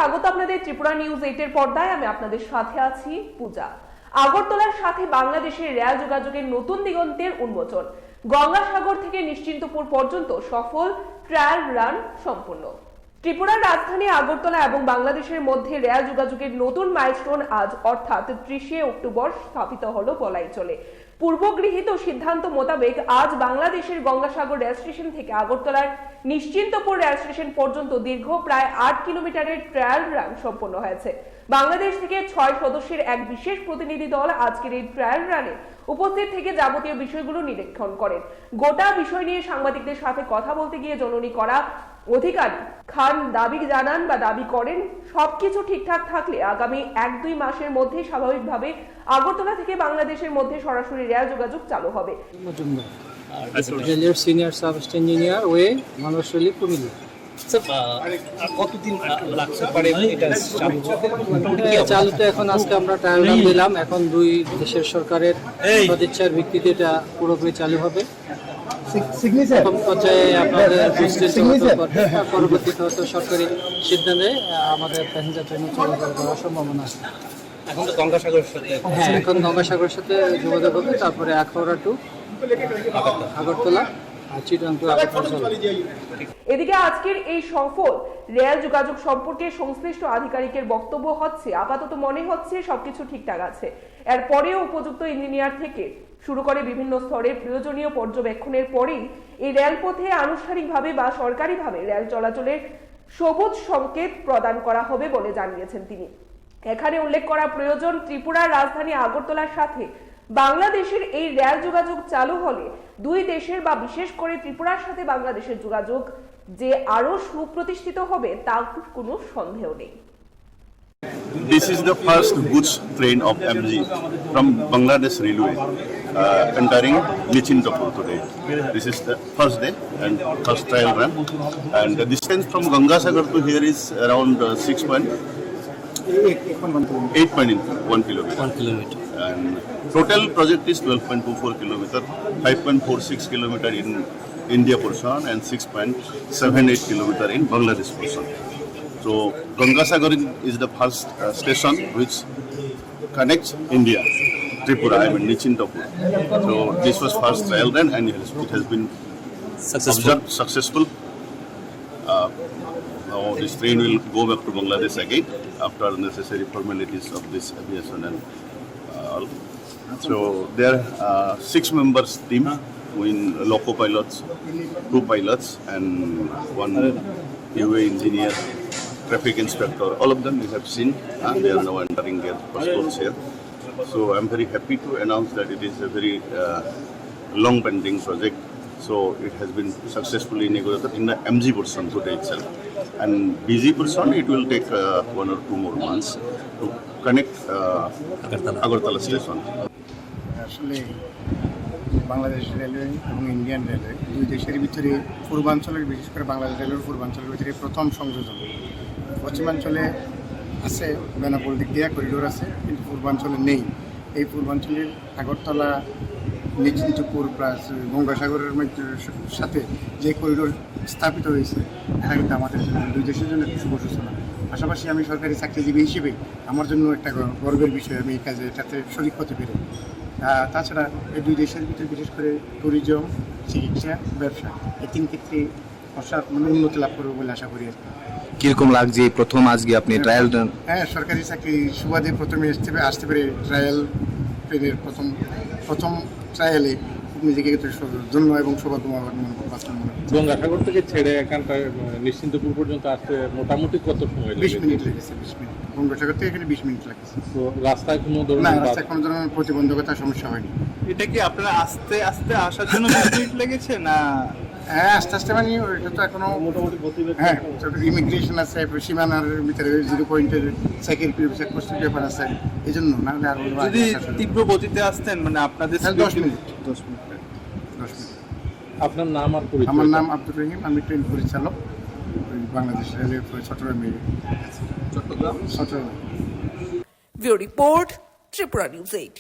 স্বাগত আপনাদের ত্রিপুরা নিউজ 8 এর পর্দায়। আমি আপনাদের সাথে আছি পূজা। আগরতলার সাথে বাংলাদেশের রেল যোগাযোগের নতুন দিগন্তের উন্মোচন। গঙ্গাসাগর থেকে নিশ্চিন্তপুর পর্যন্ত সফল ট্রায়াল রান সম্পন্ন। ত্রিপুরার রাজধানী আগরতলা এবং বাংলাদেশের মধ্যে রেল যোগাযোগের নতুন মাইলস্টোন আজ অর্থাৎ 30শে অক্টোবর স্থাপিত হলো বলাই চলে। পূর্বগৃহীত সিদ্ধান্ত মোতাবেক আজ বাংলাদেশের গঙ্গাসাগর রেল স্টেশন থেকে আগরতলার নিশ্চিন্তপুর রেল স্টেশন পর্যন্ত দীর্ঘ প্রায় 8 কিলোমিটারের ট্রায়াল রান সম্পন্ন হয়েছে। বাংলাদেশ থেকে 6 সদস্যের এক বিশেষ প্রতিনিধি দল আজকের এই ট্রায়াল রানে উপস্থিত থেকে যাবতীয় বিষয়গুলো নিরীক্ষণ করেন। গোটা বিষয় নিয়ে সাংবাদিকদের সাথে কথা বলতে গিয়ে জননী করা অধিকারী খান দাবি করেন সবকিছু ঠিকঠাক থাকলে আগামী 1-2 মাসের মধ্যে স্বাভাবিকভাবে আগরতলা থেকে বাংলাদেশের মধ্যে সরাসরি রেল যোগাযোগ চালু হবে। সিনিয়র সাব ইঞ্জিনিয়ার ওয়ে মানুষলি কুমিল্লা। কতদিন লাগতে পারে এটা চালুতে? এখন আজকে আমরা ট্রায়াল রান দিলাম, এখন দুই দেশের সরকারের সদিচ্ছার ভিত্তিতে এটা পুরোপুরি চালু হবে। পর্যায়ে আপনাদের পরবর্তীতে হয়তো সরকারি সিদ্ধান্তে আমাদের প্যাসেঞ্জার ট্রেন চলাচল করার সম্ভাবনা আছে। এখন তো গঙ্গাসাগরের সাথে এখন গঙ্গাসাগরের সাথে যোগাযোগ হবে, তারপরে আখাউড়া টু আগরতলা। এদিকে আজকের এই সফল রেল যোগাযোগ সম্পর্কে সংশ্লিষ্ট আধিকারিকের বক্তব্য হচ্ছে, আপাতত মনে হচ্ছে সবকিছু ঠিকঠাক আছে। এরপরেও উপযুক্ত ইঞ্জিনিয়ার থেকে শুরু করে বিভিন্ন স্তরের প্রয়োজনীয় পর্যবেক্ষণের পরেই এই রেলপথে আনুষ্ঠানিকভাবে বা সরকারিভাবে রেল চলাচলের সবুজ সংকেত প্রদান করা হবে বলে জানিয়েছেন তিনি। এখানে উল্লেখ করা প্রয়োজন, ত্রিপুরার রাজধানী আগরতলার সাথে বাংলাদেশের এই রেল যোগাযোগ চালু হলে দুই দেশের বা বিশেষ করে ত্রিপুরার সাথে বাংলাদেশের যোগাযোগ যে আরো সুপ্রতিষ্ঠিত হবে তার কোনো সন্দেহ নেই। This is the first goods train of MG from Bangladesh Railway entering Nichintapur today. This is the first day and first trial run, and the distance from Gangasagar to here is around 8.1 kilometer. 1 kilometer. And total project is 12.24 kilometer, 5.46 kilometer in India portion and 6.78 kilometer in Bangladesh portion. So Gangasagar is the first station which connects India, Tripura, Nichintapur. So this was first trial run and it has been successful. Now this train will go back to Bangladesh again after necessary formalities of this aviation and all. So there are 6 members team, in loco pilots, 2 pilots and 1 UA engineer, traffic inspector. All of them we have seen, and they are now entering their passports here. So I'm very happy to announce that it is a very long pending project. So it has been successfully inaugurated in the MG portion today itself, and BG portion it will take 1 or 2 more months to connect Agartala station. আসলে Bangladesh railway এবং Indian railway দুই দেশের ভিতরে পূর্বাঞ্চলের, বিশেষ করে বাংলাদেশ রেলওয়ের পূর্বাঞ্চলের ভিতরে প্রথম সংযোজন। পশ্চিমাঞ্চলে আছে, বেনাপোল দিক দিয়ে করিডোর আছে, কিন্তু পূর্বাঞ্চলে নেই। এই পূর্বাঞ্চলের আগরতলা নিশ্চিন্তপুর প্লাস গঙ্গাসাগরের সাথে যে করিডোর স্থাপিত হয়েছে, এটা কিন্তু আমাদের জন্য, দুই দেশের জন্য একটা শুভ সূচনা। পাশাপাশি আমি সরকারি চাকরিজীবী হিসেবে আমার জন্য একটা গর্বের বিষয়, আমি এই কাজে এটাতে শরিক হতে পেরে। তাছাড়া এই দুই দেশের ভিতরে বিশেষ করে ট্যুরিজম, চিকিৎসা, ব্যবসা এই 3 ক্ষেত্রে উন্নতি লাভ করবে বলে আশা করি। কিরকম লাগছে প্রথম আজকে আপনি ট্রায়াল দেন? হ্যাঁ, সরকারি চাকরি সুবাদে প্রথমে আসতে পেরে ট্রায়াল ট্রেনের প্রথম ট্রায়ালে নিজেকে জন্য এবং সৌভাগ্য গঙ্গাসাগর থেকে ছেড়ে এখানটায় নিশ্চিন্তপুর পর্যন্ত আসতে মোটামুটি কত সময়? 20 মিনিট লেগেছে। 20 মিনিট গঙ্গাসাগর থেকে এখানে 20 মিনিট লাগছে। তো রাস্তায় কোনো ধরনের প্রতিবন্ধকতার সমস্যা হয়নি। এটা কি আপনারা আস্তে আস্তে আসার জন্য 20 মিনিট লেগেছে না? হ্যাঁ, আস্তে আস্তে মানে এটা তো এখনো মোটামুটি হ্যাঁ, ইমিগ্রেশন আছে, সীমানার ভিতরে 0 পয়েন্টের সিকিউরিটি চেকপোস্টের ব্যাপার আছে, এই জন্য না হলে আরো যদি তীব্র গতিতে আসতেন মানে আপনাদের 10 মিনিট। আপনার নাম আর পরিচয়? আমার নাম আব্দুর রহিম, আমি ট্রেন পরিচালক, Bangladesh railway Chattogram. Bureau report, Tripura news 8।